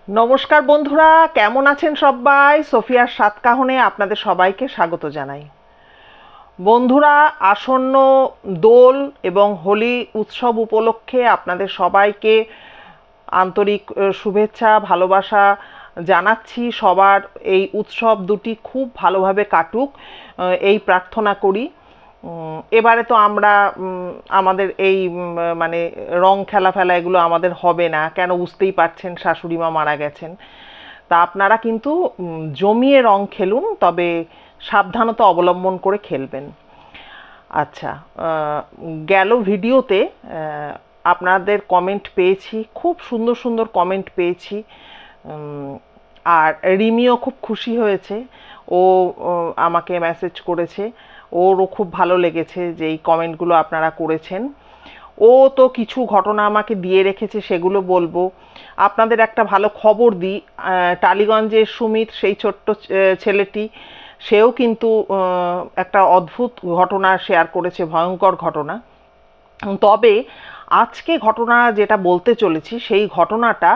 নমস্কার বন্ধুরা, কেমন আছেন সবাই? সোফিয়ার সাতকাহনে আপনাদের সবাইকে স্বাগত জানাই। বন্ধুরা, আসন্ন দোল এবং হোলি উৎসব উপলক্ষে আপনাদের সবাইকে আন্তরিক শুভেচ্ছা ভালোবাসা জানাচ্ছি। সবার এই উৎসব দুটি খুব ভালোভাবে কাটুক এই প্রার্থনা করি। এবারে তো আমরা আমাদের এই মানে রং খেলা ফেলা এগুলো আমাদের হবে না, কেন বুঝতেই পারছেন, শাশুড়ি মা মারা গেছেন। তা আপনারা কিন্তু জমিয়ে রং খেলুন, তবে সাবধানতা অবলম্বন করে খেলবেন। আচ্ছা, গেল ভিডিওতে আপনাদের কমেন্ট পেয়েছি, খুব সুন্দর সুন্দর কমেন্ট পেয়েছি। আর রিমিও খুব খুশি হয়েছে, ও আমাকে মেসেজ করেছে, ওরও খুব ভালো লেগেছে যে এই কমেন্টগুলো আপনারা করেছেন। ও তো কিছু ঘটনা আমাকে দিয়ে রেখেছে, সেগুলো বলবো। আপনাদের একটা ভালো খবর দিই, টালিগঞ্জের সুমিত, সেই ছোট্ট ছেলেটি, সেও কিন্তু একটা অদ্ভুত ঘটনা শেয়ার করেছে, ভয়ঙ্কর ঘটনা। তবে আজকে ঘটনা যেটা বলতে চলেছি, সেই ঘটনাটা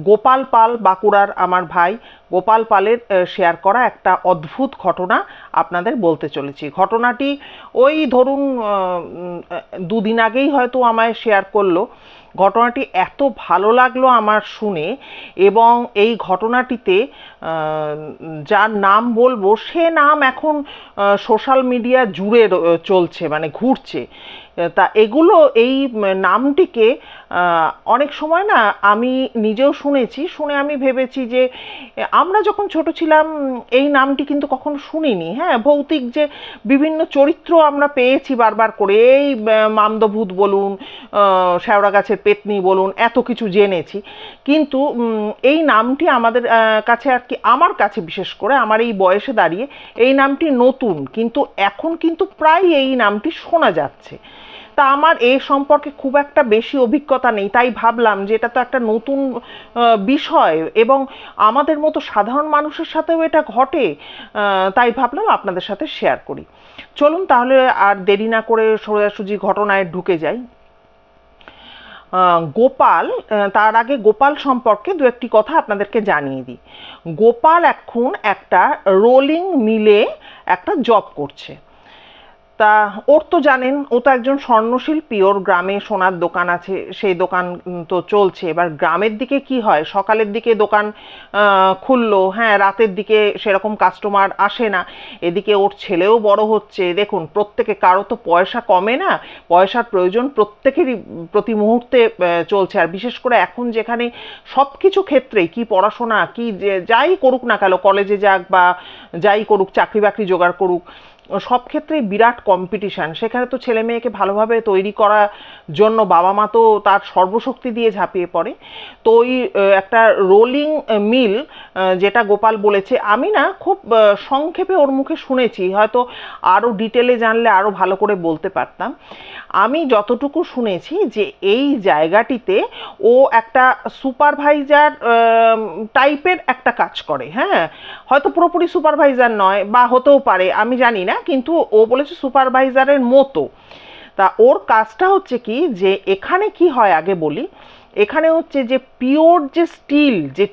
গোপাল পাল, বাঁকুড়ার আমার ভাই গোপাল পালের শেয়ার করা একটা অদ্ভুত ঘটনা আপনাদের বলতে চলেছি। ঘটনাটি ওই ধরুন দুদিন আগেই হয়তো আমায় শেয়ার করলো। ঘটনাটি এত ভালো লাগলো আমার শুনে, এবং এই ঘটনাটিতে যার নাম বলবো সে নাম এখন সোশ্যাল মিডিয়া জুড়ে চলছে, মানে ঘুরছে। তা এগুলো এই নামটিকে অনেক সময় না আমি নিজেও শুনেছি, শুনে আমি ভেবেছি যে আমরা যখন ছোট ছিলাম এই নামটি কিন্তু কখনো শুনিনি। হ্যাঁ, ভৌতিক যে বিভিন্ন চরিত্র আমরা পেয়েছি বারবার করে, এই মামদভূত বলুন, শ্যাওড়া গাছের পেতনি বলুন, এত কিছু জেনেছি, কিন্তু এই নামটি আমাদের কাছে, আর কি আমার কাছে বিশেষ করে আমার এই বয়সে দাঁড়িয়ে এই নামটি নতুন, কিন্তু এখন কিন্তু প্রায় এই নামটি শোনা যাচ্ছে। তা আমার এ সম্পর্কে খুব একটা বেশি অভিজ্ঞতা নেই, তাই ভাবলাম যে এটা তো একটা নতুন বিষয় এবং আমাদের মতো সাধারণ মানুষের সাথেও এটা ঘটে, তাই ভাবলাম আপনাদের সাথে শেয়ার করি। চলুন তাহলে আর দেরি না করে সোজাসুজি ঘটনায় ঢুকে যাই। গোপাল, তার আগে গোপাল সম্পর্কে দু একটি কথা আপনাদেরকে জানিয়ে দিই। গোপাল এখন একটা রোলিং মিলে একটা জব করছে। তা ওর তো জানেন, ও তো একজন স্বর্ণশিল্পী, ওর গ্রামে সোনার দোকান আছে, সেই দোকান তো চলছে। এবার গ্রামের দিকে কি হয়, সকালের দিকে দোকান খুললো, হ্যাঁ, রাতের দিকে সেরকম কাস্টমার আসে না। এদিকে ওর ছেলেও বড় হচ্ছে, দেখুন প্রত্যেকে, কারো তো পয়সা কমে না, পয়সার প্রয়োজন প্রত্যেকেরই প্রতি মুহূর্তে চলছে। আর বিশেষ করে এখন যেখানে সব কিছু ক্ষেত্রেই, কি পড়াশোনা কি যাই করুক না কেন, কলেজে যাক বা যাই করুক, চাকরি বাকরি জোগাড় করুক, সব ক্ষেত্রেই বিরাট কম্পিটিশান। সেখানে তো ছেলে মেয়েকে ভালোভাবে তৈরি করার জন্য বাবা মা তো তার সর্বশক্তি দিয়ে ঝাঁপিয়ে পড়ে। তো ওই একটা রোলিং মিল, যেটা গোপাল বলেছে, আমি না খুব সংক্ষেপে ওর মুখে শুনেছি, হয়তো আরও ডিটেলে জানলে আরও ভালো করে বলতে পারতাম। আমি যতটুকু শুনেছি যে এই জায়গাটিতে ও একটা সুপারভাইজার টাইপের একটা কাজ করে। হ্যাঁ, হয়তো পুরোপুরি সুপারভাইজার নয়, বা হতেও পারে, আমি জানি না, কিন্তু ও বলেছে সুপারভাইজারের মতো। তা ওর কাজটা হচ্ছে কি, যে এখানে কি হয় আগে বলি। এখানে হচ্ছে যে পিওর যে স্টিল, যে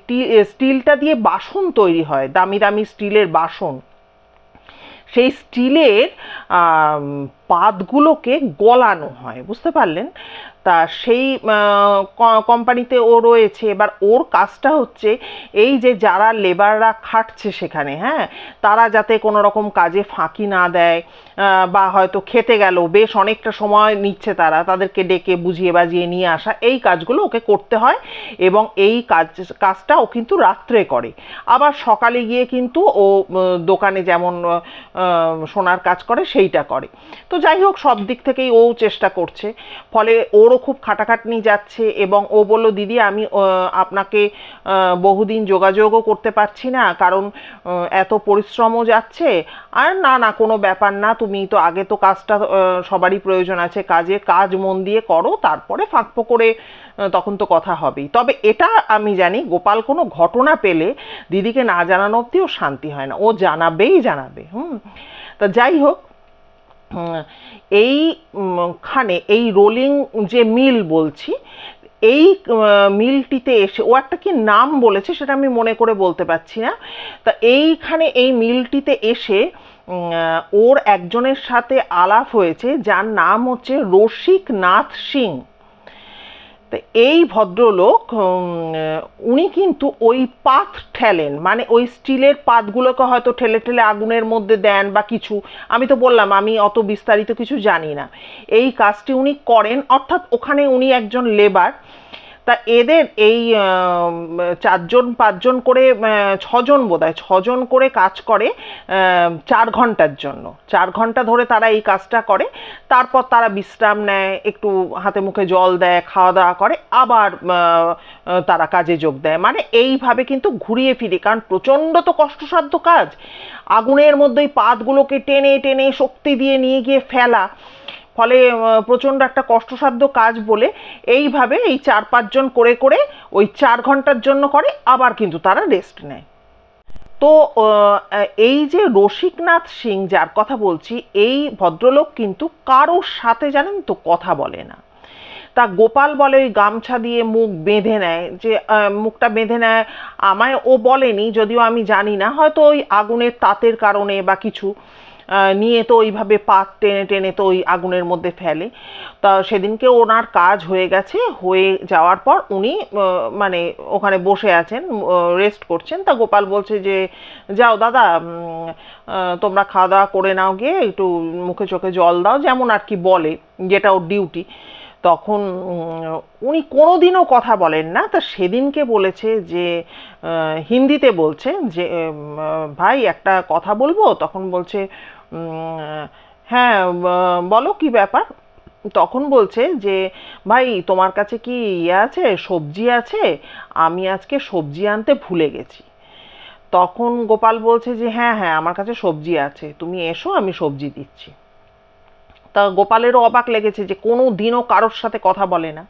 স্টিলটা দিয়ে বাসন তৈরি হয়, দামি দামি স্টিলের বাসন, সেই স্টিলের পাতগুলোকে গলানো হয়, বুঝতে পারলেন? তা সেই কোম্পানিতে ও রয়েছে। এবার ওর কাজটা হচ্ছে এই যে যারা লেবাররা খাটছে সেখানে, হ্যাঁ, তারা যাতে কোনো রকম কাজে ফাঁকি না দেয়, বা হয়তো খেতে গেল, বেশ অনেকটা সময় নিচ্ছে তারা, তাদেরকে ডেকে বুঝিয়ে বাজিয়ে নিয়ে আসা, এই কাজগুলো ওকে করতে হয়। এবং এই কাজটা ও কিন্তু রাত্রে করে, আবার সকালে গিয়ে কিন্তু ও দোকানে যেমন সোনার কাজ করে সেইটা করে। তো যাই হোক, সব দিক থেকেই ও চেষ্টা করছে, ফলে ওরও খুব খাটাখাটনি যাচ্ছে। এবং ও বলল, দিদি আমি আপনাকে বহুদিন যোগাযোগও করতে পারছি না, কারণ এত পরিশ্রমও যাচ্ছে। আর না না, কোনো ব্যাপার না, তুমি তো আগে তো কাজটা, সবারই প্রয়োজন আছে কাজে, কাজ মন দিয়ে করো, তারপরে ফাঁকফোঁ করে তখন তো কথা হবেই। তবে এটা আমি জানি, গোপাল কোনো ঘটনা পেলে দিদিকে না জানানো অবধি ও শান্তি হয় না, ও জানাবেই জানাবে। তা যাই হোক, এইখানে এই রোলিং যে মিল বলছি, এই মিলটিতে এসে ও একটা কি নাম বলেছে সেটা আমি মনে করে বলতে পারছি না, তা এইখানে এই মিলটিতে এসে ওর একজনের সাথে আলাপ হয়েছে যার নাম হচ্ছে রসিকনাথ সিং। তো এই ভদ্রলোক উনি কিন্তু ওই পাত ঠেলেন, মানে ওই স্টিলের পাতগুলোকে হয়তো ঠেলে ঠেলে আগুনের মধ্যে দেন বা কিছু, আমি তো বললাম আমি অত বিস্তারিত কিছু জানি না। এই কাজটি উনি করেন, অর্থাৎ ওখানে উনি একজন লেবার। তা এদের এই 4-5 করে 6 বোধহয় 6 করে কাজ করে 4 ঘন্টার জন্য। 4 ঘন্টা ধরে তারা এই কাজটা করে, তারপর তারা বিশ্রাম নেয়, একটু হাতে মুখে জল দেয়, খাওয়া দাওয়া করে, আবার তারা কাজে যোগ দেয়। মানে এইভাবে কিন্তু ঘুরিয়ে ফিরে, কারণ প্রচণ্ড তো কষ্টসাধ্য কাজ, আগুনের মধ্যে ওই পাতগুলোকে টেনে টেনে শক্তি দিয়ে নিয়ে গিয়ে ফেলা, ফলে প্রচণ্ড একটা কষ্টসাধ্য কাজ বলে এইভাবে এই 4-5 জন করে করে ওই 4 ঘন্টার জন্য করে, আবার কিন্তু তারা রেস্ট নেয়। তো এই যে রসিকনাথ সিং যার কথা বলছি, এই ভদ্রলোক কিন্তু কারোর সাথে জানেন তো কথা বলে না। তা গোপাল বলে ওই গামছা দিয়ে মুখ বেঁধে নেয়, যে মুখটা বেঁধে নেয়, আমায় ও বলেনি, যদিও আমি জানি না, হয়তো ওই আগুনের তাতের কারণে বা কিছু নিয়ে তো ওইভাবে পাত টেনে টেনে তো ওই আগুনের মধ্যে ফেলে। তা সেদিনকে ওনার কাজ হয়ে গেছে, হয়ে যাওয়ার পর উনি মানে ওখানে বসে আছেন, রেস্ট করছেন। তা গোপাল বলছে যে যাও দাদা, তোমরা খাওয়া দাওয়া করে নাও, গিয়ে একটু মুখে চোখে জল দাও, যেমন আর কি বলে, যেটা ওর ডিউটি। তখন উনি কোনোদিনও কথা বলেন না। তা সেদিনকে বলেছে যে হিন্দিতে বলছে যে ভাই একটা কথা বলবো। তখন বলছে হ্যাঁ বলো কি ব্যাপার। তখন বলছে যে ভাই তোমার কাছে কি ইয়ে আছে, সবজি আছে, আমি আজকে সবজি আনতে ভুলে গেছি। তখন গোপাল বলছে যে হ্যাঁ হ্যাঁ আমার কাছে সবজি আছে, তুমি এসো আমি সবজি দিচ্ছি। তা গোপালেরও অবাক লেগেছে যে কোনো দিনও কারোর সাথে কথা বলে না।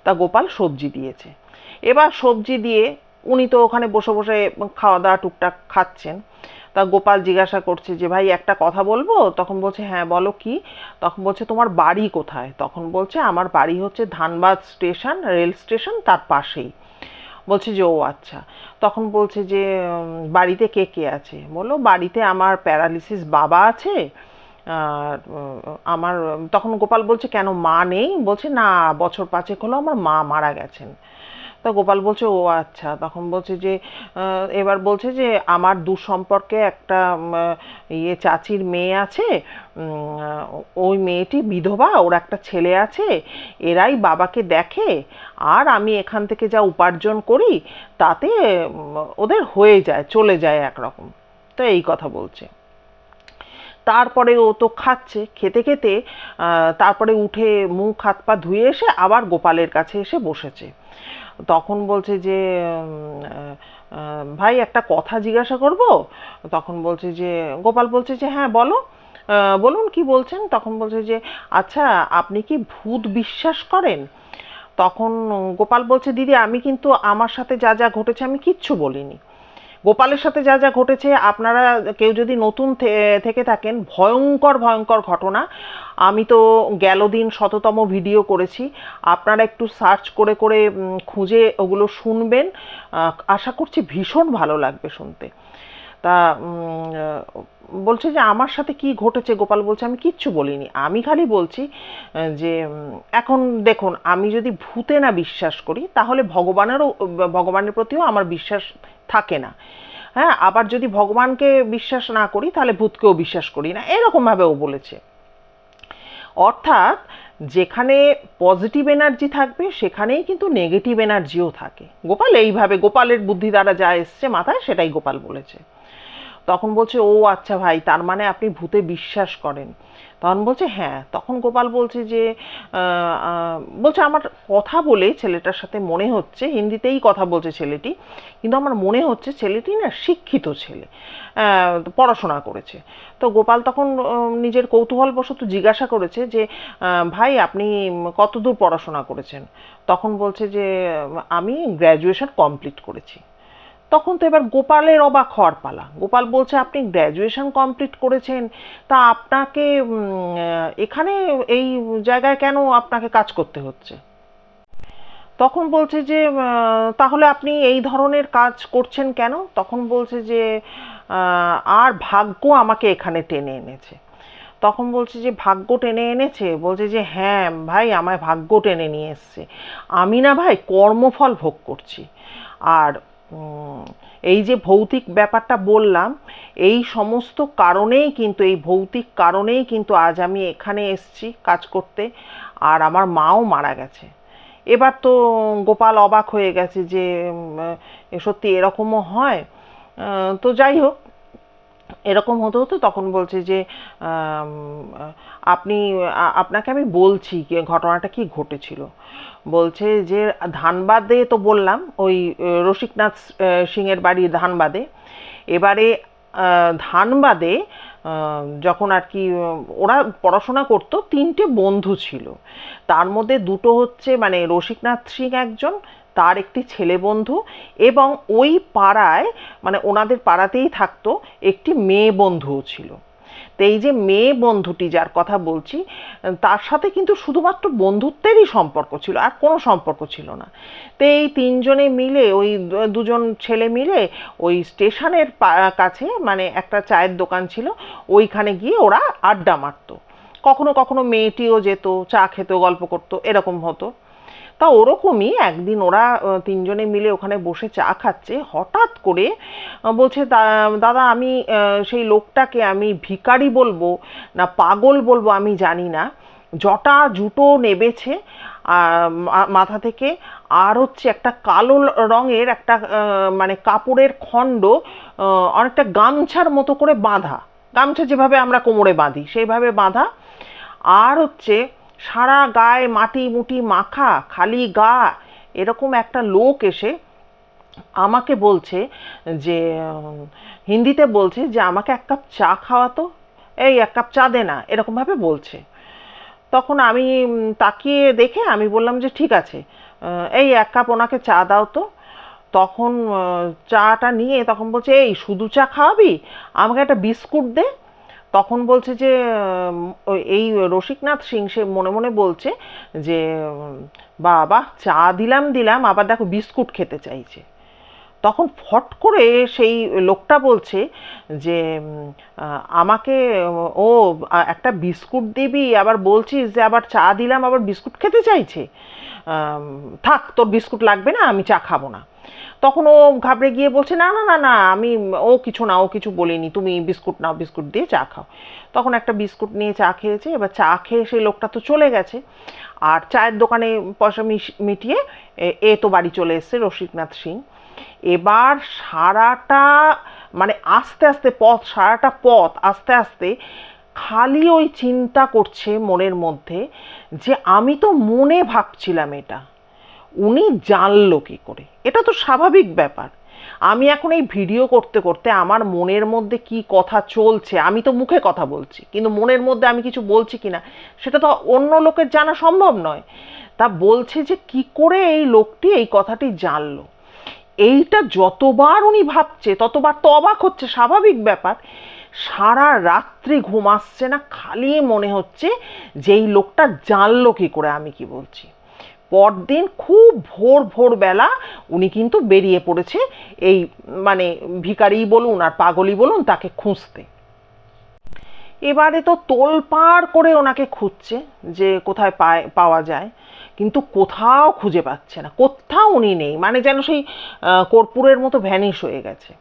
তা গোপাল সবজি দিয়েছে। এবার সবজি দিয়ে উনি তো ওখানে বসে বসে খাওয়া দাওয়া টুকটাক খাচ্ছেন। তা গোপাল জিজ্ঞাসা করছে যে ভাই একটা কথা বলবো। তখন বলছে হ্যাঁ বলো কি। তখন বলছে তোমার বাড়ি কোথায়। তখন বলছে আমার বাড়ি হচ্ছে ধানবাদ স্টেশন, রেল স্টেশন, তার পাশেই। বলছে যে ও আচ্ছা। তখন বলছে যে বাড়িতে কে কে আছে। বললো বাড়িতে আমার প্যারালিসিস বাবা আছে, আর আমার। তখন গোপাল বলছে কেন মা নেই। বলছে না, বছর 5 হলো আমার মা মারা গেছেন। তা গোপাল বলছে ও আচ্ছা। তখন বলছে যে এবার বলছে যে আমার দুঃসম্পর্কে একটা ইয়ে চাচির মেয়ে আছে, ওই মেয়েটি বিধবা, ওর একটা ছেলে আছে, এরাই বাবাকে দেখে, আর আমি এখান থেকে যা উপার্জন করি তাতে ওদের হয়ে যায়, চলে যায় একরকম। তো এই কথা বলছে। তারপরে ও তো খাচ্ছে, খেতে খেতে তারপরে উঠে মুখ হাত পা ধুয়ে এসে আবার গোপালের কাছে এসে বসেছে। তখন বলছে যে ভাই একটা কথা জিজ্ঞাসা করব। তখন বলছে যে গোপাল বলছে যে হ্যাঁ বলো, বলুন কি বলছেন। তখন বলছে যে আচ্ছা আপনি কি ভূত বিশ্বাস করেন। তখন গোপাল বলছে দিদি আমি কিন্তু আমার সাথে যা যা ঘটেছে আমি কিচ্ছু বলিনি। গোপালের সাথে যা যা ঘটেছে আপনারা কেউ যদি নতুন থেকে থাকেন, ভয়ঙ্কর ভয়ঙ্কর ঘটনা। আমি তো গেল দিন 100তম ভিডিও করেছি, আপনারা একটু সার্চ করে করে খুঁজে ওগুলো শুনবেন, আশা করছি ভীষণ ভালো লাগবে শুনতে। তা বলছে যে আমার সাথে কি ঘটেছে। গোপাল বলছে আমি কিচ্ছু বলিনি, আমি খালি বলছি যে এখন দেখুন আমি যদি ভূতে না বিশ্বাস করি তাহলে ভগবানের প্রতিও আমার বিশ্বাস থাকে না। হ্যাঁ, আবার যদি ভগবানকে বিশ্বাস না করি তাহলে ভূতকেও বিশ্বাস করি না, এরকম ভাবে ও বলেছে। অর্থাৎ যেখানে পজিটিভ এনার্জি থাকবে সেখানেই কিন্তু নেগেটিভ এনার্জিও থাকে। গোপাল এইভাবে, গোপালের বুদ্ধি দ্বারা যা এসছে মাথায় সেটাই গোপাল বলেছে। তখন বলছে ও আচ্ছা ভাই তার মানে আপনি ভূতে বিশ্বাস করেন। তখন বলছে হ্যাঁ। তখন গোপাল বলছে যে বলছে আমার কথা বলে ছেলেটার সাথে মনে হচ্ছে, হিন্দিতেই কথা বলছে ছেলেটি, কিন্তু আমার মনে হচ্ছে ছেলেটি না শিক্ষিত ছেলে, পড়াশোনা করেছে। তো গোপাল তখন নিজের কৌতূহলবশত জিজ্ঞাসা করেছে যে ভাই আপনি কতদূর পড়াশোনা করেছেন। তখন বলছে যে আমি গ্র্যাজুয়েশন কমপ্লিট করেছি। তখন তো এবার গোপালের অবাক হওয়ার পালা। গোপাল বলছে আপনি গ্র্যাজুয়েশন কমপ্লিট করেছেন, তা আপনাকে এখানে এই জায়গায় কেন আপনাকে কাজ করতে হচ্ছে। তখন বলছে যে তাহলে আপনি এই ধরনের কাজ করছেন কেন? তখন বলছে যে আর ভাগ্য আমাকে এখানে টেনে এনেছে। তখন বলছে যে ভাগ্য টেনে এনেছে? বলছে যে হ্যাঁ ভাই, আমায় ভাগ্য টেনে নিয়ে এসছে। আমি না ভাই কর্মফল ভোগ করছি। আর এই যে ভৌতিক ব্যাপারটা বললাম, এই সমস্ত কারণেই কিন্তু, এই ভৌতিক কারণেই কিন্তু আজ আমি এখানে এসছি কাজ করতে। আর আমার মাও মারা গেছে। এবার তো গোপাল অবাক হয়ে গেছে যে সত্যি এরকমও হয়। তো যাই হোক, এরকম হতে হতে তখন বলছে যে আপনি, আপনাকে আমি বলছি ঘটনাটা কি ঘটেছিল। বলছে যে ধানবাদে তো বললাম, ওই রসিকনাথ সিংয়ের বাড়ি ধানবাদে। এবারে ধানবাদে যখন আর কি ওরা পড়াশোনা করতো, তিনটে বন্ধু ছিল। তার মধ্যে দুটো হচ্ছে মানে রসিকনাথ সিং একজন, তার একটি ছেলে বন্ধু, এবং ওই পাড়ায় মানে ওনাদের পাড়াতেই থাকতো একটি মেয়ে বন্ধুও ছিল। তো এই যে মেয়ে বন্ধুটি যার কথা বলছি, তার সাথে কিন্তু শুধুমাত্র বন্ধুত্বেরই সম্পর্ক ছিল, আর কোনো সম্পর্ক ছিল না। তো এই তিনজনে মিলে, ওই দুজন ছেলে মিলে ওই স্টেশনের কাছে মানে একটা চায়ের দোকান ছিল, ওইখানে গিয়ে ওরা আড্ডা মারতো। কখনো কখনো মেয়েটিও যেত, চা খেতো, গল্প করতো, এরকম হতো। তা ওরকমই একদিন ওরা তিনজনে মিলে ওখানে বসে চা খাচ্ছে, হঠাৎ করে বলছে দাদা আমি সেই লোকটাকে আমি ভিখারি বলবো না পাগল বলবো আমি জানি না, জটা জুতো নেবেছে মাথা থেকে, আর হচ্ছে একটা কালো রঙের একটা মানে কাপড়ের খণ্ড অনেকটা গামছার মতো করে বাঁধা, গামছা যেভাবে আমরা কোমরে বাঁধি সেইভাবে বাঁধা, আর হচ্ছে সারা গায়ে মাটি মুটি মাখা, খালি গা, এরকম একটা লোক এসে আমাকে বলছে যে হিন্দিতে বলছে যে আমাকে এক কাপ চা খাওয়াতো, এই এক কাপ চা দে না, এরকমভাবে বলছে। তখন আমি তাকিয়ে দেখে আমি বললাম যে ঠিক আছে, এই এক কাপ ওনাকে চা দাও তো। তখন চাটা নিয়ে তখন বলছে এই শুধু চা খাওয়াবি, আমাকে একটা বিস্কুট দে। তখন বলছে যে এই রসিকনাথ সিং সে মনে মনে বলছে যে বাবা চা দিলাম দিলাম, আবার দেখো বিস্কুট খেতে চাইছে। তখন ফট করে সেই লোকটা বলছে যে আমাকে ও একটা বিস্কুট দিবি, আবার বলছিস যে আবার চা দিলাম আবার বিস্কুট খেতে চাইছে, থাক তোর বিস্কুট লাগবে না, আমি চা খাবো না। তখন ও ঘাবড়ে গিয়ে বলছে না না না না, আমি ও কিছু না, ও কিছু বলিনি, তুমি বিস্কুট নাও, বিস্কুট দিয়ে চা খাও। তখন একটা বিস্কুট নিয়ে চা খেয়েছে। এবার চা খেয়ে সেই লোকটা তো চলে গেছে, আর চায়ের দোকানে পয়সা মিটিয়ে এ তো বাড়ি চলে এসছে রসিকনাথ সিং। এবার সারাটা মানে আস্তে আস্তে পথ, সারাটা পথ আস্তে আস্তে খালি ওই চিন্তা করছে মনের মধ্যে যে আমি তো মনে ভাবছিলাম এটা, উনি জানলো কি করে? এটা তো স্বাভাবিক ব্যাপার। আমি এখন এই ভিডিও করতে করতে আমার মনের মধ্যে কি কথা চলছে, আমি তো মুখে কথা বলছি কিন্তু মনের মধ্যে আমি কিছু বলছি কিনা সেটা তো অন্য লোকের জানা সম্ভব নয়। তা বলছে যে কি করে এই লোকটি এই কথাটি জানলো, এইটা যতবার উনি ভাবছে ততবার তো অবাক হচ্ছে, স্বাভাবিক ব্যাপার। সারা রাত্রি ঘুম আসছে না, খালি মনে হচ্ছে যে এই লোকটা জানলো কি করে আমি কি বলছি। পরদিন খুব ভোরবেলা উনি কিন্তু বেরিয়ে পড়েছে এই মানে ভিখারি বলুন আর পাগলি বলুন তাকে খুঁজতে। এবারে তো তোলপাড় করে ওনাকে খুঁজছে যে কোথায় পাওয়া যায়, কিন্তু কোথাও খুঁজে পাচ্ছে না, কোথাও উনি নেই, মানে যেন সেই কর্পূরের মতো ভ্যানিশ হয়ে গেছে।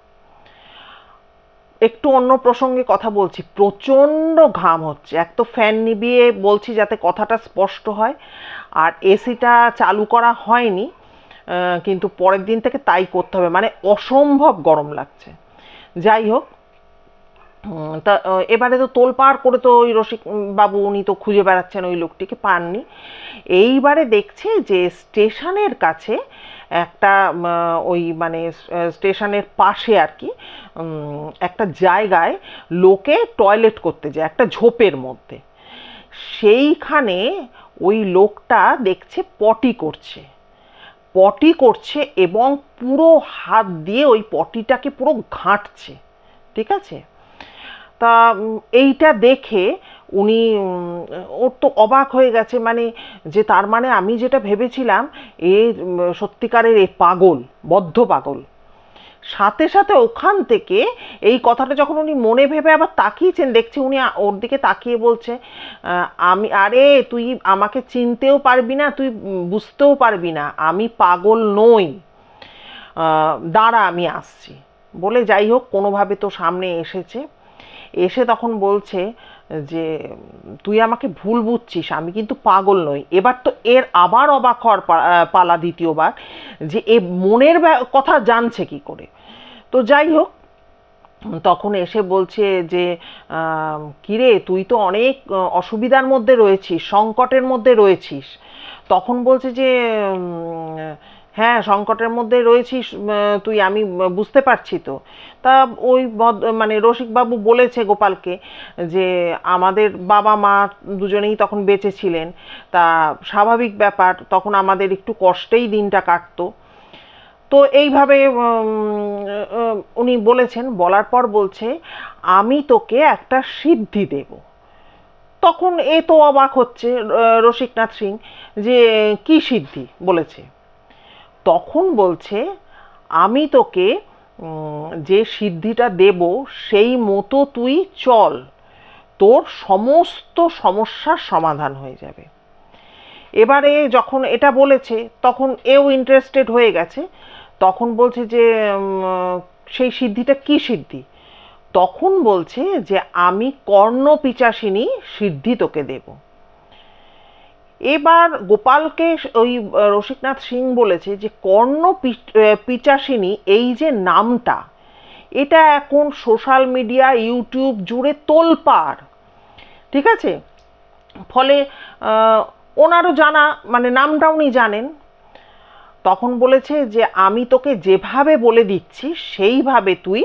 একটু অন্য প্রসঙ্গে কথা বলছি, প্রচণ্ড ঘাম হচ্ছে, এক তো ফ্যান নিভিয়ে বলছি যাতে কথাটা স্পষ্ট হয়, আর এসিটা চালু করা হয়নি, কিন্তু পরের দিন থেকে তাই করতে হবে, মানে অসম্ভব গরম লাগছে। যাই হোক, তা এবারে তো তোলপাড় করে তো ওই রসিক বাবু উনি তো খুঁজে বেড়াচ্ছেন, ওই লোকটিকে পাননি। এইবারে দেখছে যে স্টেশনের কাছে একটা ওই মানে স্টেশনের পাশে আর কি একটা জায়গায় লোকে টয়লেট করতে যায় একটা ঝোপের মধ্যে, সেইখানে ওই লোকটা দেখছে পটি করছে, পটি করছে এবং পুরো হাত দিয়ে ওই পটিটাকে পুরো ঘাঁটছে, ঠিক আছে। তা এইটা দেখে উনি ওর তো অবাক হয়ে গেছে, মানে যে তার মানে আমি যেটা ভেবেছিলাম এ সত্যিকারের এ পাগল, বদ্ধ পাগল। সাথে সাথে ওখান থেকে এই কথাটা যখন উনি মনে ভেবে আবার তাকিয়েছেন, দেখছি উনি ওর দিকে তাকিয়ে বলছে, আমি, আরে তুই আমাকে চিনতেও পারবি না, তুই বুঝতেও পারবি না, আমি পাগল নই, দাঁড়া আমি আসছি। বলে যাই হোক কোনোভাবে তো সামনে এসেছে, এসে তখন বলছে যে তুই আমাকে ভুল বুঝছিস, আমি কিন্তু পাগল নই। এবার তো এর আবার অবাক হওয়ার পালা দ্বিতীয়বার, যে এ মনের কথা জানছে কি করে। তো যাই হোক তখন এসে বলছে যে কিরে তুই তো অনেক অসুবিধার মধ্যে রয়েছিস, সংকটের মধ্যে রয়েছিস। তখন বলছে যে হ্যাঁ সংকটের মধ্যে রয়েছিস তুই, আমি বুঝতে পারছি তো। তা ওই মানে রসিকবাবু বলেছে গোপালকে যে আমাদের বাবা মা দুজনেই তখন বেঁচে ছিলেন, তা স্বাভাবিক ব্যাপার, তখন আমাদের একটু কষ্টেই দিনটা কাটতো। তো এইভাবে উনি বলেছেন, বলার পর বলছে আমি তোকে একটা সিদ্ধি দেব। তখন এ তো অবাক হচ্ছে রসিকনাথ সিং, যে কি সিদ্ধি বলেছে। তখন বলছে আমি তোকে যে সিদ্ধিটা দেব সেই মতো তুই চল, তোর সমস্ত সমস্যার সমাধান হয়ে যাবে। এবারে যখন এটা বলেছে তখন এও ইন্টারেস্টেড হয়ে গেছে, তখন বলছে যে সেই সিদ্ধিটা কি সিদ্ধি? তখন বলছে যে আমি কর্ণপিচাসিনী সিদ্ধি তোকে দেব। এবার গোপালকে ওই রসিকনাথ সিং বলেছে যে পিচাসিনী এই যে নামটা, এটা এখন সোশ্যাল মিডিয়া ইউটিউব জুড়ে তোলপাড়, ঠিক আছে? ফলে ওনারও জানা, মানে নামটা উনি জানেন। তখন বলেছে যে আমি তোকে যেভাবে বলে দিচ্ছি সেইভাবে তুই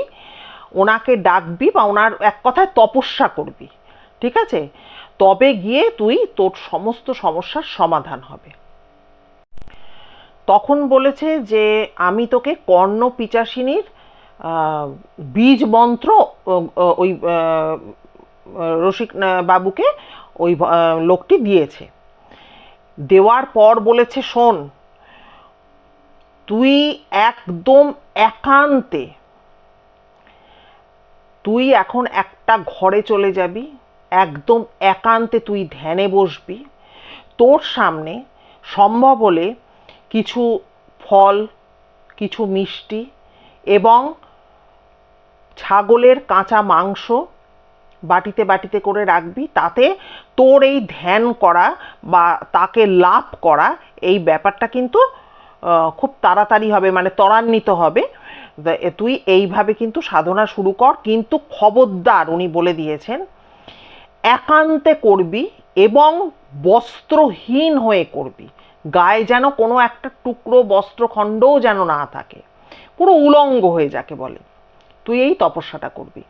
ওনাকে ডাকবি বা ওনার এক কথায় তপস্যা করবি, ঠিক আছে? তবে গিয়ে তুই তোর সমস্ত সমস্যার সমাধান হবে। তখন বলেছে যে আমি তোকে কর্ণপিচাসিনীর বীজ মন্ত্র ওই রসিক বাবুকে ওই লোকটি দিয়েছে। দেওয়ার পর বলেছে শোন, তুই একদম একান্তে তুই এখন একটা ঘরে চলে যাবি, একদম একান্তে তুই ধ্যানে বসবি। তোর সামনে সম্ভব হলে কিছু ফল, কিছু মিষ্টি এবং ছাগলের কাঁচা মাংস বাটিতে বাটিতে করে রাখবি। তাতে তোর এই ধ্যান করা বা তাকে লাভ করা এই ব্যাপারটা কিন্তু খুব তাড়াতাড়ি হবে, মানে ত্বরান্বিত হবে। তুই এইভাবে কিন্তু সাধনা শুরু কর, কিন্তু খবরদার উনি বলে দিয়েছেন একান্তে করবি এবং বস্ত্রহীন হয়ে করবি, গায়ে যেন কোনো একটা টুকরো বস্ত্রখণ্ডও যেন না থাকে, পুরো উলঙ্গ হয়ে যাকে বলে, তুই এই তপস্যাটা করবি।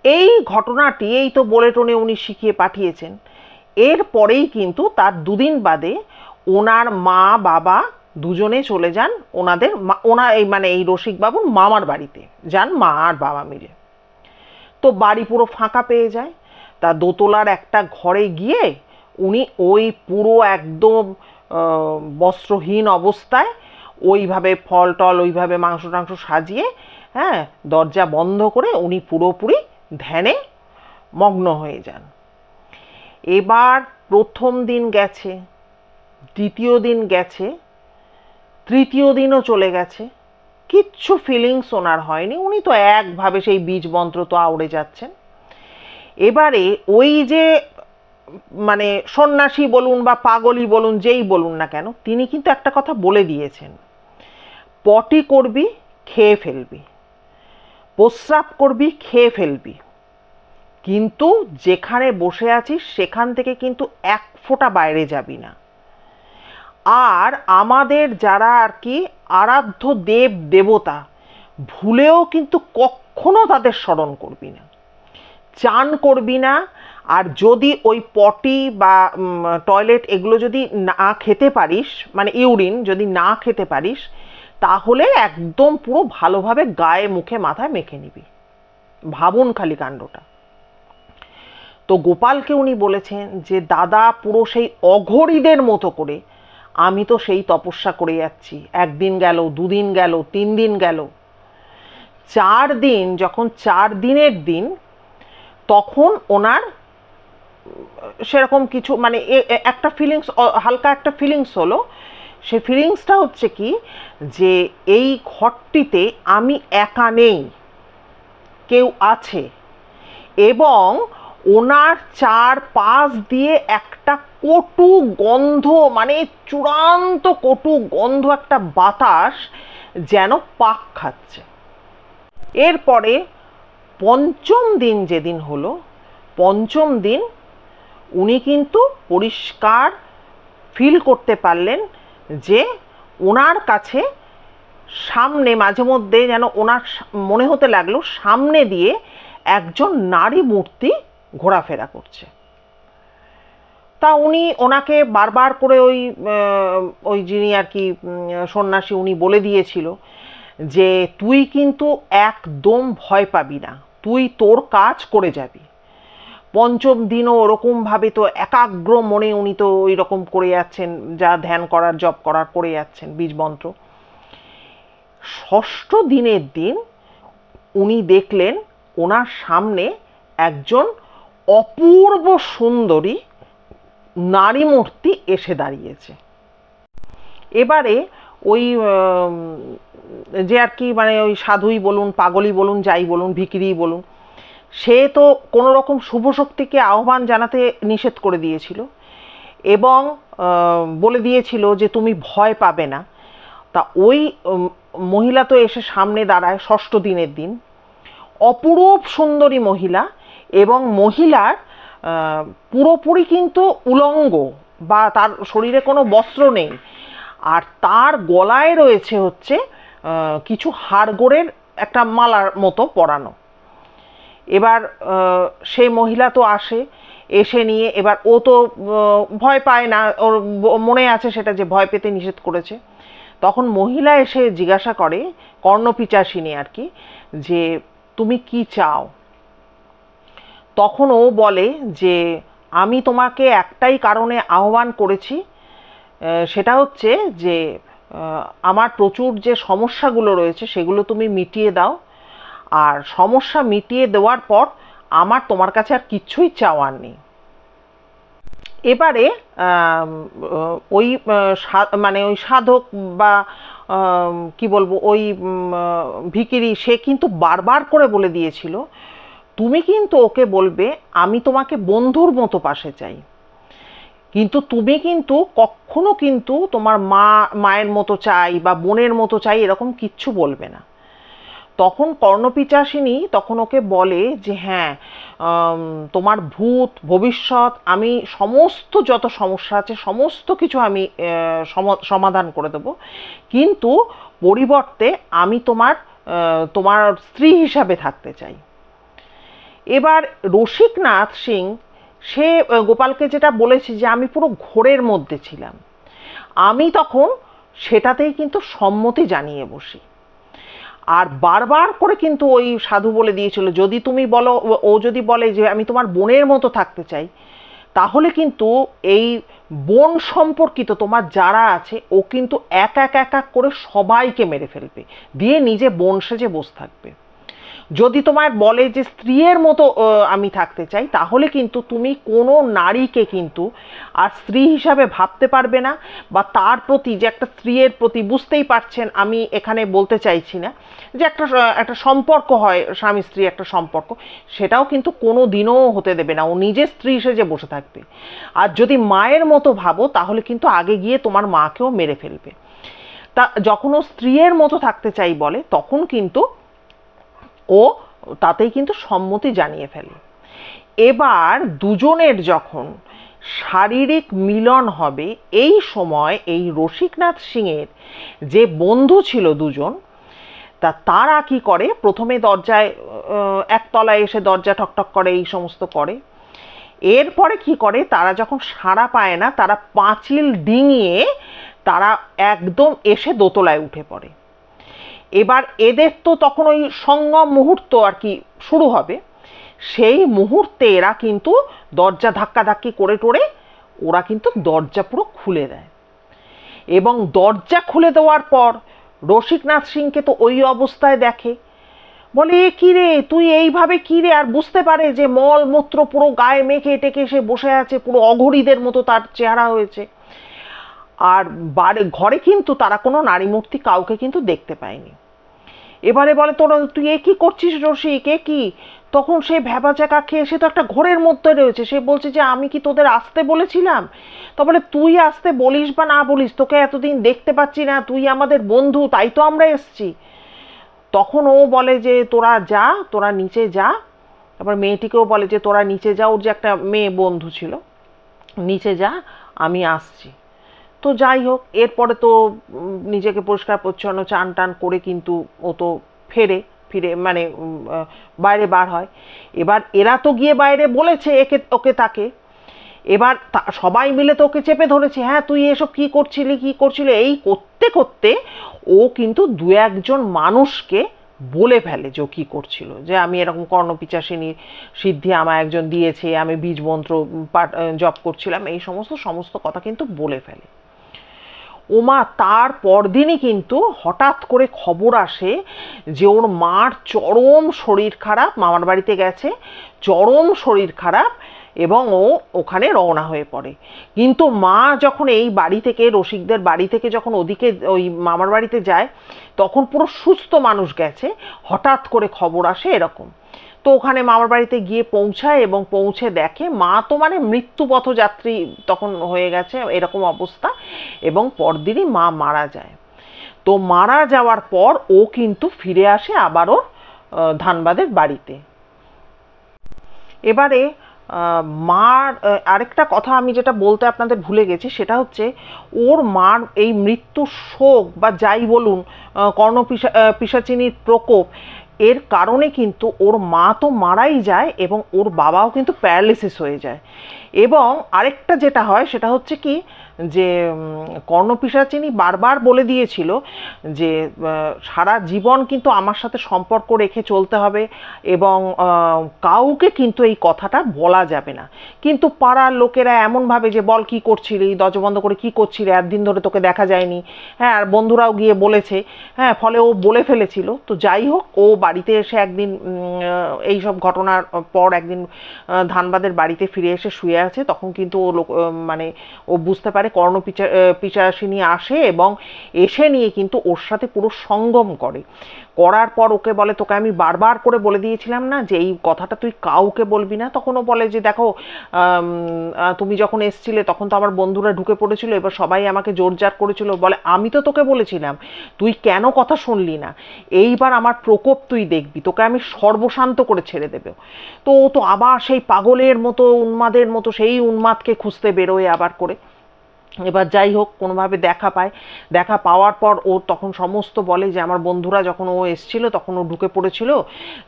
এই ঘটনাটি এই তো বলে টনে উনি শিখিয়ে পাঠিয়েছেন। এরপরেই কিন্তু তার দুদিন বাদে ওনার মা বাবা দুজনে চলে যান ওনাদের এই মানে এই রসিকবাবুর মামার বাড়িতে যান, মা আর বাবা মিলে। তো বাড়ি পুরো ফাঁকা পেয়ে যায়। তা দোতলার একটা ঘরে গিয়ে উনি ওই পুরো একদম বস্ত্রহীন অবস্থায় ওইভাবে ফল টল ওইভাবে মাংস টাংস সাজিয়ে, হ্যাঁ, দরজা বন্ধ করে উনি পুরোপুরি ধ্যানে মগ্ন হয়ে যান। এবার প্রথম দিন গেছে, দ্বিতীয় দিন গেছে, তৃতীয় দিনও চলে গেছে, কিচ্ছু ফিলিংস ওনার হয়নি, উনি তো একভাবে সেই বীজ মন্ত্র তো আউড়ে যাচ্ছেন। এবারে ওই যে মানে সন্ন্যাসী বলুন বা পাগলই বলুন, যেই বলুন না কেন, তিনি কিন্তু একটা কথা বলে দিয়েছেন, পটি করবি খেয়ে ফেলবি, প্রস্রাব করবি খেয়ে ফেলবি, কিন্তু যেখানে বসে আছিস সেখান থেকে কিন্তু এক ফোঁটা বাইরে যাবি না। আর আমাদের যারা আর কি আরাধ্য দেব দেবতা, ভুলেও কিন্তু কখনো তাদের স্মরণ করবি না, চান করবি না। আর যদি ওই পটি বা টয়লেট এগুলো যদি না খেতে পারিস, মানে ইউরিন যদি না খেতে পারিস, তাহলে একদম পুরো ভালোভাবে গায়ে মুখে মাথায় মেখে নিবি। ভাবুন খালি কাণ্ডটা। তো গোপালকে উনি বলেছেন যে দাদা, পুরো সেই অঘরীদের মতো করে আমি তো সেই তপস্যা করে যাচ্ছি, 1 দিন গেল, 2 দিন গেল, 3 দিন গেল, 4 দিন, যখন 4 দিনের দিন, তখন ওনার সেরকম কিছু মানে একটা ফিলিংস, হালকা একটা ফিলিংস হলো। সে ফিলিংসটা হচ্ছে কি, যে এই ঘরটিতে আমি একা নেই, কেউ আছে, এবং ওনার 4 পাশ দিয়ে একটা কটু গন্ধ, মানে চূড়ান্ত কটু গন্ধ, একটা বাতাস যেন পাক খাচ্ছে। এরপরে পঞ্চম দিন যেদিন হলো, পঞ্চম দিন উনি কিন্তু পরিষ্কার ফিল করতে পারলেন যে ওনার কাছে সামনে মাঝে মধ্যে যেন ওনার মনে হতে লাগলো সামনে দিয়ে একজন নারী মূর্তি ঘোরাফেরা করছে। তা উনি ওনাকে বারবার করে ওই যিনি আর কি সন্ন্যাসী, উনি বলে দিয়েছিল যে তুই কিন্তু একদম ভয় পাবি না, তুই তোর কাজ করে যাবি। পঞ্চম দিনও ওরকমভাবে তো একাগ্র মনে উনি তো ওই রকম করে যাচ্ছেন, যা ধ্যান করার, জপ করার করে যাচ্ছেন, বীজ মন্ত্র। ষষ্ঠ দিনের দিন উনি দেখলেন ওনার সামনে একজন অপূর্ব সুন্দরী নারী মূর্তি এসে দাঁড়িয়েছে। এবারে ওই যে আর কি মানে ওই সাধুই বলুন, পাগলই বলুন, যাই বলুন, ভিখিরিই বলুন, সে তো কোনো রকম শুভ শক্তিকে আহ্বান জানাতে নিষেধ করে দিয়েছিল এবং বলে দিয়েছিল যে তুমি ভয় পাবে না। তা ওই মহিলা তো এসে সামনে দাঁড়ায় ষষ্ঠ দিনের দিন, অপরূপ সুন্দরী মহিলা, এবং মহিলার পুরোপুরি কিন্তু উলঙ্গ, বা তার শরীরে কোনো বস্ত্র নেই, আর তার গলায় রয়েছে হচ্ছে কিছু হাড়গোড়ের একটা মালার মতো পরানো। এবার সেই মহিলা তো আসে, এসে নিয়ে এবার ও তো ভয় পায় না, ওর মনে আছে সেটা যে ভয় পেতে নিষেধ করেছে। তখন মহিলা এসে জিজ্ঞাসা করে, কর্ণপিচাসিনী আর কি, যে তুমি কি চাও? তখন ও বলে যে আমি তোমাকে একটাই কারণে আহ্বান করেছি, সেটা হচ্ছে যে আমার প্রচুর যে সমস্যাগুলো রয়েছে সেগুলো তুমি মিটিয়ে দাও, আর সমস্যা মিটিয়ে দেওয়ার পর আমার তোমার কাছে আর কিচ্ছুই চাওয়ার নেই। এবারে ওই মানে ওই সাধক বা কি বলবো, ওই ভিখিরি, সে কিন্তু বারবার করে বলে দিয়েছিল তুমি কিন্তু ওকে বলবে আমি তোমাকে বন্ধুর মতো পাশে চাই, কিন্তু তুমি কিন্তু কখনো কিন্তু তোমার মায়ের মতো চাই বা বোনের মতো চাই এরকম কিচ্ছু বলবে না। তখন কর্ণপিচাসিনী তখন ওকে বলে যে হ্যাঁ, তোমার ভূত ভবিষ্যৎ আমি সমস্ত যত সমস্যা আছে সমস্ত কিছু আমি সমাধান করে দেব, কিন্তু পরিবর্তে আমি তোমার স্ত্রী হিসাবে থাকতে চাই। এবার রসিকনাথ সিং সে গোপালকে যেটা বলেছে যে আমি পুরো ঘোরের মধ্যে ছিলাম, আমি তখন সেটাতেই কিন্তু সম্মতি জানিয়ে বসি। আর বারবার করে কিন্তু ওই সাধু বলে দিয়েছিল যদি তুমি বলো, ও যদি বলে যে আমি তোমার বোনের মতো থাকতে চাই, তাহলে কিন্তু এই বোন সম্পর্কিত তোমার যারা আছে ও কিন্তু এক এক এক এক করে সবাইকে মেরে ফেলবে, দিয়ে নিজে বোন সেজে বসে থাকবে। যদি তোমার বলে যে স্ত্রীর মতো আমি থাকতে চাই, তাহলে কিন্তু তুমি কোনো নারীকে কিন্তু আর স্ত্রী হিসাবে ভাবতে পারবে না, বা তার প্রতি যে একটা স্ত্রীর প্রতি, বুঝতেই পারছেন আমি এখানে বলতে চাইছি না যে একটা সম্পর্ক হয় স্বামী স্ত্রী একটা সম্পর্ক, সেটাও কিন্তু কোনো দিনও হতে দেবে না, ও নিজের স্ত্রী সেজে বসে থাকবে। আর যদি মায়ের মতো ভাবো তাহলে কিন্তু আগে গিয়ে তোমার মাকেও মেরে ফেলবে। তা যখন ও স্ত্রীর মতো থাকতে চাই বলে, তখন কিন্তু ও তাতেই কিন্তু সম্মতি জানিয়ে ফেলে। এবার দুজনের যখন শারীরিক মিলন হবে, এই সময় এই রসিকনাথ সিংয়ের যে বন্ধু ছিল দুজন, তারা কি করে, প্রথমে দরজায় একতলায় এসে দরজা ঠকঠক করে, এই সমস্ত করে। এরপরে কি করে, তারা যখন সাড়া পায় না, তারা পাঁচিল ডিঙিয়ে তারা একদম এসে দোতলায় উঠে পড়ে। এবার এদের তো তখন ওই সঙ্গম মুহূর্ত আর কি শুরু হবে, সেই মুহূর্তে এরা কিন্তু দরজা ধাক্কাধাক্কি করে টোরে ওরা কিন্তু দরজা পুরো খুলে দেয়। এবং দরজা খুলে দেওয়ার পর রসিকনাথ সিংকে তো ওই অবস্থায় দেখে, বলে এ কী রে, তুই এইভাবে কী রে, আর বুঝতে পারে যে মল মূত্র পুরো গায়ে মেখে টেকে সে বসে আছে, পুরো অঘরীদের মতো তার চেহারা হয়েছে। আর ঘরে কিন্তু তারা কোনো নারী মূর্তি কাউকে কিন্তু দেখতে পায়নি। এবারে বলে, তোর তুই এ কী করছিস রসিক, এ কি? তখন সে ভ্যাবাচাকা খেয়ে, সে তো একটা ঘোরের মধ্যে রয়েছে, সে বলছে যে আমি কি তোদের আসতে বলেছিলাম? তো বলে, তুই আসতে বলিস বা না বলিস, তোকে এতদিন দেখতে পাচ্ছি না, তুই আমাদের বন্ধু, তাই তো আমরা এসছি। তখন ও বলে যে তোরা যা, তোরা নিচে যা। তারপর মেয়েটিকেও বলে যে তোরা নিচে যা, ওর যে একটা মেয়ে বন্ধু ছিল, নিচে যা, আমি আসছি। তো যাই হোক, এরপরে তো নিজেকে পরিষ্কার পরিচ্ছন্ন চান টান করে কিন্তু ও তো ফিরে মানে বাইরে বার হয়। এবার এরা তো গিয়ে বাইরে বলেছে একে ওকে তাকে, এবার সবাই মিলে তো ওকে চেপে ধরেছে, হ্যাঁ তুই এসব কি করছিলি, এই করতে করতে ও কিন্তু দু একজন মানুষকে বলে ফেলে যে ও কী করছিল, যে আমি এরকম কর্ণপিচাসিনীর সিদ্ধি আমায় একজন দিয়েছে, আমি বীজ মন্ত্র জপ করছিলাম, এই সমস্ত কথা কিন্তু বলে ফেলে। ওমা, তার পরদিনই কিন্তু হঠাৎ করে খবর আসে যে ওর মার চরম শরীর খারাপ, মামার বাড়িতে গেছে, চরম শরীর খারাপ, এবং ও ওখানে রওনা হয়ে পড়ে। কিন্তু মা যখন এই বাড়ি থেকে, রসিকদের বাড়ি থেকে যখন ওদিকে ওই মামার বাড়িতে যায়, তখন পুরো সুস্থ মানুষ গেছে, হঠাৎ করে খবর আসে এরকম। তো ওখানে মামার বাড়িতে গিয়ে পৌঁছায় এবং পৌঁছে দেখে মা তো মানে মৃত্যুপথযাত্রী তখন হয়ে গেছে, এরকম অবস্থা, এবং পরদিনই মা মারা যায়। তো মারা যাওয়ার পর ও কিন্তু ফিরে আসে আবার ওর ধানবাদের বাড়িতে। এবারে মার আরেকটা কথা আমি যেটা বলতে আপনাদের ভুলে গেছি, সেটা হচ্ছে ওর মার এই মৃত্যুর শোক বা যাই বলুন, পিশাচিনীর প্রকোপ, এর কারণে কিন্তু ওর মা তো মারাই যায় এবং ওর বাবাও কিন্তু প্যারালিসিস হয়ে যায়। এবং আরেকটা যেটা হয় সেটা হচ্ছে কি, যে কর্ণপিশাচিনী বারবার বলে দিয়েছিল যে সারা জীবন কিন্তু আমার সাথে সম্পর্ক রেখে চলতে হবে এবং কাউকে কিন্তু এই কথাটা বলা যাবে না। কিন্তু পাড়ার লোকেরা এমনভাবে যে বল কি করছিলি, দরজা বন্ধ করে কি করছিলি, একদিন ধরে তোকে দেখা যায়নি, হ্যাঁ, আর বন্ধুরাও গিয়ে বলেছে, হ্যাঁ, ফলে ও বলে ফেলেছিল। তো যাই হোক, ও বাড়িতে এসে একদিন এই সব ঘটনার পর একদিন ধানবাদের বাড়িতে ফিরে এসে শুয়ে আছে, তখন কিন্তু ও মানে ও বুঝতে পারে পিশাচিনী আসে এবং এসে নিয়ে কিন্তু ওর সাথে পুরো সঙ্গম করার পর ওকে বলে, তোকে আমি বারবার করে বলে দিয়েছিলাম না যে এই কথাটা তুই কাউকে বলবি না। তখন ও বলে যে দেখো, তুমি যখন এসছিলে তখন তো আমার বন্ধুরা ঢুকে পড়েছিল, এবার সবাই আমাকে জোরজার করেছিল, বলে আমি তো তোকে বলেছিলাম, তুই কেন কথা শুনলি না, এইবার আমার প্রকোপ তুই দেখবি, তোকে আমি সর্বশান্ত করে ছেড়ে দেব। তো ও তো আবার সেই পাগলের মতো, উন্মাদের মতো সেই উন্মাদকে খুঁজতে বেরোয় আবার করে। এবার যাই হোক, কোনোভাবে দেখা পাওয়ার পর ও তখন সমস্ত বলে যে আমার বন্ধুরা যখন ও এসছিল তখন ও ঢুকে পড়েছিল,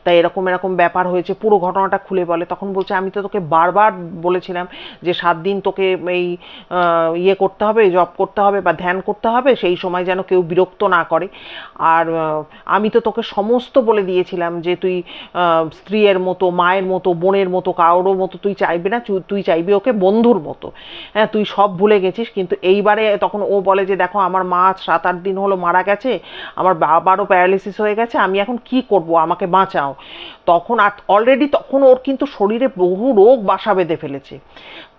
তাই এরকম এরকম ব্যাপার হয়েছে, পুরো ঘটনাটা খুলে বলে। তখন বলছে আমি তো তোকে বারবার বলেছিলাম যে 7 দিন তোকে এই ইয়ে করতে হবে, জব করতে হবে বা ধ্যান করতে হবে, সেই সময় যেন কেউ বিরক্ত না করে। আর আমি তো তোকে সমস্ত বলে দিয়েছিলাম যে তুই স্ত্রীর মতো, মায়ের মতো, বোনের মতো, কারোর মতো তুই চাইবি না, তুই চাইবি ওকে বন্ধুর মতো, হ্যাঁ, তুই সব ভুলে গেছিস। কিন্তু এইবারে তখন ও বলে যে দেখো, আমার মা 7-8 দিন হলো মারা গেছে, আমার বাবারও প্যারালিসিস হয়ে গেছে, আমি এখন কি করব, আমাকে বাঁচাও। তখন আর অলরেডি তখন ওর কিন্তু শরীরে বহু রোগ বাসা বেঁধে ফেলেছে।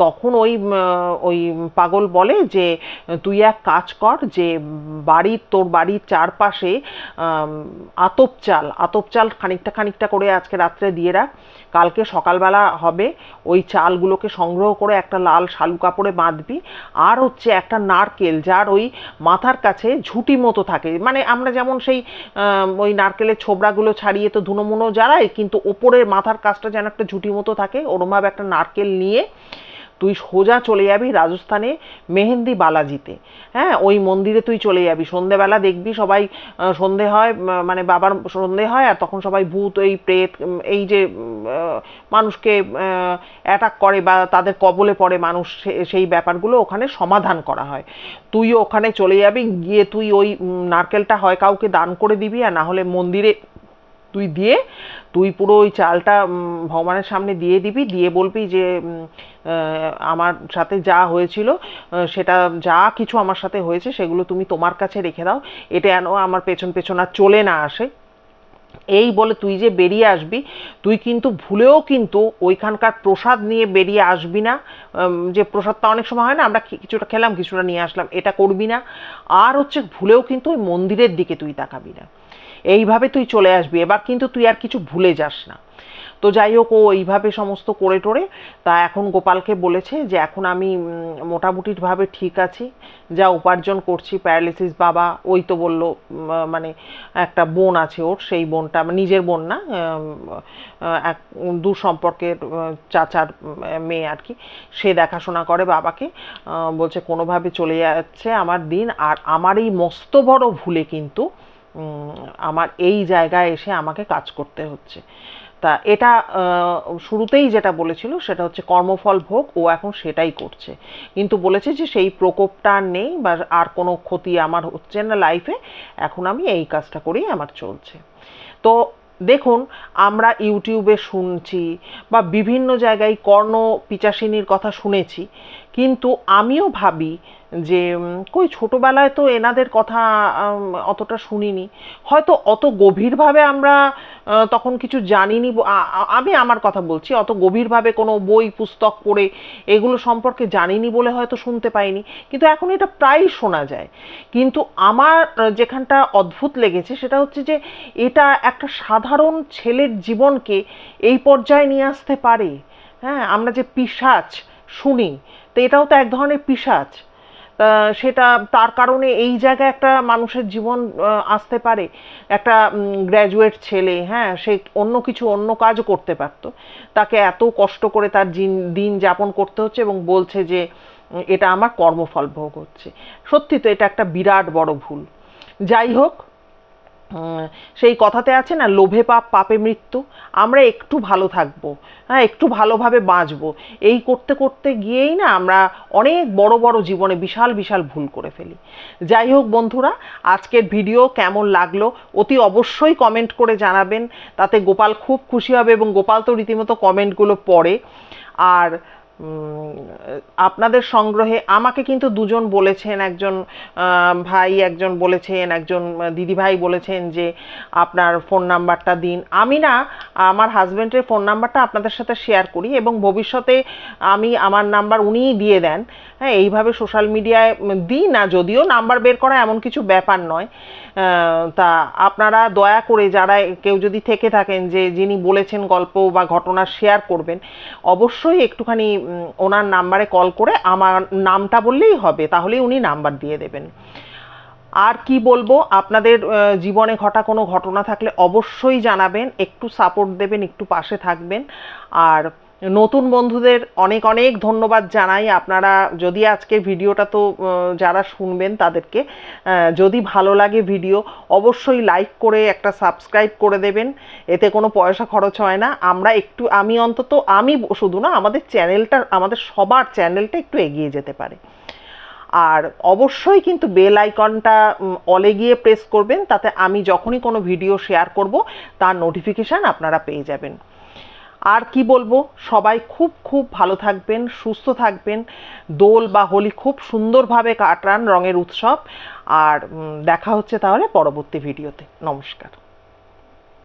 তখন ওই পাগল বলে যে তুই এক কাজ কর, যে তোর বাড়ির চারপাশে আতপ চাল খানিকটা করে আজকে রাত্রে দিয়ে রাখ, কালকে সকালবেলা হবে ওই চালগুলোকে সংগ্রহ করে একটা লাল শালু কাপড়ে বাঁধবি, আর হচ্ছে একটা নারকেল, যার ওই মাথার কাছে ঝুঁটি মতো থাকে, মানে আমরা যেমন সেই ওই নারকেলের ছোবড়াগুলো ছাড়িয়ে তো ধুনোমুনো জ্বালাই, কিন্তু ওপরের মাথার কাছটা যেন একটা ঝুঁটি মতো থাকে, ওরমভাবে একটা নারকেল নিয়ে তুই সোজা চলে যাবি রাজস্থানে মেহেন্দি বালাজিতে, হ্যাঁ, ওই মন্দিরে তুই চলে যাবি, সন্ধেবেলা দেখবি সবাই, সন্ধে হয় মানে বাবার সন্ধে হয়, আর তখন সবাই ভূত, এই প্রেত, এই যে মানুষকে অ্যাটাক করে বা তাদের কবলে পড়ে মানুষ, সেই ব্যাপারগুলো ওখানে সমাধান করা হয়। তুইও ওখানে চলে যাবি, গিয়ে তুই ওই নারকেলটা হয় কাউকে দান করে দিবি, আর না হলে মন্দিরে তুই পুরো ওই চালটা ভগবানের সামনে দিয়ে দিবি, দিয়ে বলবি যে আমার সাথে যা হয়েছিল সেটা যা কিছু আমার সাথে হয়েছে সেগুলো তুমি তোমার কাছে রেখে দাও, এটা যেন আমার পেছন পেছন আর চলে না আসে। এই বলে তুই যে বেরিয়ে আসবি, তুই কিন্তু ভুলেও কিন্তু ওইখানকার প্রসাদ নিয়ে বেরিয়ে আসবি না। যে প্রসাদটা অনেক সময় হয় না, আমরা কিছুটা খেলাম কিছুটা নিয়ে আসলাম, এটা করবি না। আর হচ্ছে ভুলেও কিন্তু ওই মন্দিরের দিকে তুই তাকাবি না। এইভাবে তুই চলে আসবি, এবার কিন্তু তুই আর কিছু ভুলে যাস না। তো যাই হোক, ও এইভাবে সমস্ত করে টোরে তা এখন গোপালকে বলেছে যে এখন আমি মোটামুটিভাবে ঠিক আছি, যা উপার্জন করছি। প্যারালিসিস বাবা ওই তো বলল, মানে একটা বোন আছে ওর, সেই বোনটা নিজের বোন না, এক দূর সম্পর্কের চাচার মেয়ে আর কি, সে দেখাশোনা করে বাবাকে। বলছে কোনোভাবে চলে যাচ্ছে আমার দিন, আর আমার এই মস্ত বড় ভুলে কিন্তু আমার এই জায়গায় এসে আমাকে কাজ করতে হচ্ছে। তা এটা শুরুতেই যেটা বলেছিল সেটা হচ্ছে কর্মফল ভোগ, ও এখন সেটাই করছে। কিন্তু বলেছে যে সেই প্রকোপটা আর নেই, বা আর কোনো ক্ষতি আমার হচ্ছে না লাইফে, এখন আমি এই কাজটা করেই আমার চলছে। তো দেখুন, আমরা ইউটিউবে শুনছি বা বিভিন্ন জায়গায় কর্ণ পিচাসিনীর কথা শুনেছি, কিন্তু আমিও ভাবি যে কই ছোটবেলায় তো এনাদের কথা অতটা শুনিনি, হয়তো অত গভীরভাবে আমরা তখন কিছু জানিনি। আমি আমার কথা বলছি, অত গভীরভাবে কোনো বই পুস্তক পড়ে এগুলো সম্পর্কে জানিনি বলে হয়তো শুনতে পাইনি, কিন্তু এখন এটা প্রায়ই শোনা যায়। কিন্তু আমার যেখানটা অদ্ভুত লেগেছে সেটা হচ্ছে যে এটা একটা সাধারণ ছেলের জীবনকে এই পর্যায়ে নিয়ে আসতে পারে। হ্যাঁ, আমরা যে পিশাচ শুনি, তো এটাও তো এক ধরনের পিশাচ। সেটা তার কারণে এই জায়গায় একটা মানুষের জীবন আসতে পারে। একটা গ্র্যাজুয়েট ছেলে, হ্যাঁ, সে অন্য কিছু অন্য কাজও করতে পারত, তাকে এত কষ্ট করে তার দিন যাপন করতে হচ্ছে এবং বলছে যে এটা আমার কর্মফল ভোগ হচ্ছে। সত্যি তো এটা একটা বিরাট বড় ভুল। যাই হোক, সেই কথাতে আছে না, লোভে পাপ পাপে মৃত্যু। আমরা একটু ভালো থাকবো, হ্যাঁ, একটু ভালোভাবে বাঁচবো, এই করতে করতে গিয়েই না আমরা অনেক বড় বড় জীবনে বিশাল বিশাল ভুল করে ফেলি। যাই হোক বন্ধুরা, আজকের ভিডিও কেমন লাগলো অতি অবশ্যই কমেন্ট করে জানাবেন, তাতে গোপাল খুব খুশি হবে, এবং গোপাল তো রীতিমতো কমেন্টগুলো পড়ে। আর আপনাদের সংগ্রহে আমাকে কিন্তু দুজন বলেছেন, একজন ভাই একজন বলেছেন, একজন দিদিভাই বলেছেন যে আপনার ফোন নাম্বারটা দিন। আমি না আমার হাজব্যান্ডের ফোন নাম্বারটা আপনাদের সাথে শেয়ার করি, এবং ভবিষ্যতে আমি আমার নাম্বার উনিই দিয়ে দেন। হ্যাঁ, এইভাবে সোশ্যাল মিডিয়ায় দিই না, যদিও নাম্বার বের করা এমন কিছু ব্যাপার নয়। তা আপনারা দয়া করে যারা কেউ যদি থেকে থাকেন যে যিনি বলেছেন গল্প বা ঘটনা শেয়ার করবেন, অবশ্যই একটুখানি ওনার নাম্বারে কল করে আমার নামটা বললেই হবে, তাহলেই উনি নাম্বার দিয়ে দেবেন। আর কি বলবো, আপনাদের জীবনে ঘটা কোনো ঘটনা থাকলে অবশ্যই জানাবেন, একটু সাপোর্ট দেবেন, একটু পাশে থাকবেন। আর নতুন বন্ধুদের অনেক অনেক ধন্যবাদ জানাই। আপনারা যদি আজকের ভিডিওটা তো যারা শুনবেন তাদেরকে যদি ভালো লাগে ভিডিও, অবশ্যই লাইক করে একটা সাবস্ক্রাইব করে দেবেন, এতে কোনো পয়সা খরচ হয় না। আমরা একটু, আমি অন্তত, আমি শুধু না, আমাদের চ্যানেলটা, আমাদের সবার চ্যানেলটা একটু এগিয়ে যেতে পারে। আর অবশ্যই কিন্তু বেল আইকনটা অলে গিয়ে প্রেস করবেন, তাতে আমি যখনই কোনো ভিডিও শেয়ার করব তার নোটিফিকেশান আপনারা পেয়ে যাবেন। আর কি বলবো, সবাই খুব খুব ভালো থাকবেন, সুস্থ থাকবেন, দোল বা হোলি খুব সুন্দরভাবে কাটান, রঙের উৎসব। আর দেখা হচ্ছে তাহলে পরবর্তী ভিডিওতে। নমস্কার।